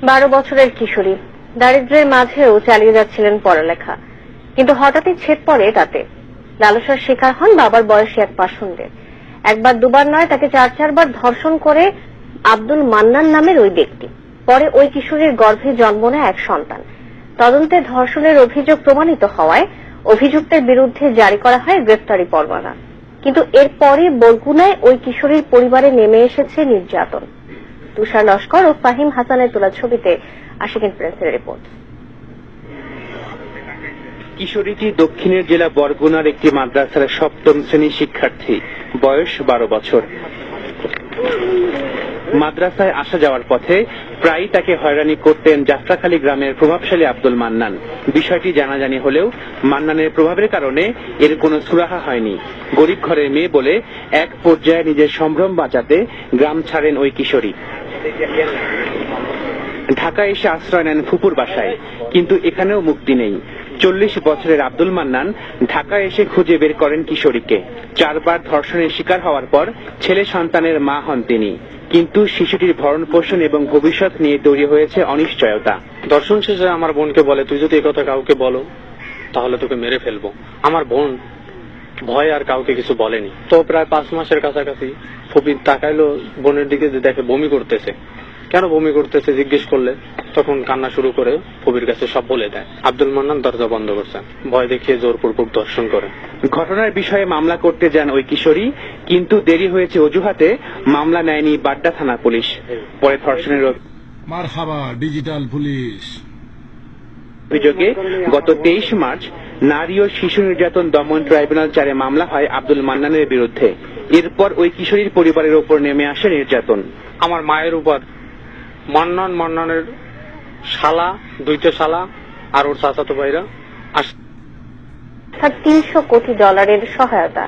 12 বছরের কিশোরী দারিদ্র্যের মাঝেও চালিয়ে যাচ্ছিলেন পড়ালেখা, কিন্তু হঠাৎই ছেদ পড়ে তাতে। লালসার শিকার হন বাবার বয়সী এক পাষণ্ডের। একবার দুবার নয়, তাকে 4 বার ধর্ষণ করে আব্দুল মান্নান নামের ওই ব্যক্তি। পরে ওই কিশোরীর গর্ভে জন্ম নেয় এক সন্তান। তদন্তে ধর্ষণের অভিযোগ প্রমাণিত হওয়ায় অভিযুক্তের বিরুদ্ধে জারি করা হয় গ্রেফতারি পরোয়ানা। কিন্তু এরপরে বরগুনায় ওই কিশোরীর পরিবারে নেমে এসেছে নির্যাতন। তুষার লস্কর ও ফাহিম হাসানের তোলা ছবিতে আশিকিন প্রিন্সের রিপোর্ট। কিশোরীটি দক্ষিণের জেলা বরগুনার একটি মাদ্রাসার 7ম শ্রেণীর শিক্ষার্থী, বয়স 12 বছর। মাদ্রাসায় আসা যাওয়ার পথে প্রায়ই তাকে হয়রানি করতেন যাত্রাখালী গ্রামের প্রভাবশালী আব্দুল মান্নান। বিষয়টি জানাজানি হলেও মান্নানের প্রভাবের কারণে এর কোনো সুরাহা হয়নি। গরিব ঘরের মেয়ে বলে এক পর্যায়ে নিজের সম্ভ্রম বাঁচাতে গ্রাম ছাড়েন ওই কিশোরী। ঢাকায় এসে আশ্রয় নেন ফুপুর বাসায়, কিন্তু এখানেও মুক্তি নেই। 40 বছরের আব্দুল মান্নান ঢাকায় এসে খুঁজে বের করেন কিশোরীকে। 4 বার ধর্ষণের শিকার হওয়ার পর ছেলে সন্তানের মা হন তিনি, কিন্তু শিশুটির ভরণ পোষণ এবং ভবিষ্যৎ নিয়ে তৈরি হয়েছে অনিশ্চয়তা। ধর্ষণ শেষে আমার বোনকে বলে, তুই যদি এই কথা কাউকে বলো তাহলে তোকে মেরে ফেলবো। আমার বোন ভয় আর কাউকে কিছু বলেনি। তো প্রায় 5 মাসের কাছাকাছি ফবির তাকাইলো বোনের দিকে, যে দেখে বমি করতেছে। কেন বমি করতেছে জিজ্ঞেস করলে তখন কান্না শুরু করে ফবির কাছে সব বলে দেয়। আব্দুল মান্নান দরজা বন্ধ করছেন, ভয় দেখিয়ে জোরপূর্বক ধর্ষণ করে। ঘটনার বিষয়ে মামলা করতে যান ওই কিশোরী, কিন্তু দেরি হয়েছে অজুহাতে মামলা নেয়নি বাড্ডা থানা পুলিশ। পরে ধর্ষণের মারহাবা ডিজিটাল পুলিশ অভিযোগে গত 23 মার্চ নারী ও শিশু নির্যাতন দমন ট্রাইব্যুনাল 4-এ মামলা হয় আব্দুল মান্নানের বিরুদ্ধে। এরপর ওই কিশোরীর পরিবারের ওপর নেমে আসে নির্যাতন। আমার মায়ের উপর মান্নানের শালা, 2টা শালা আর ওর চাচাতো ভাইরা 300 কোটি ডলারের সহায়তা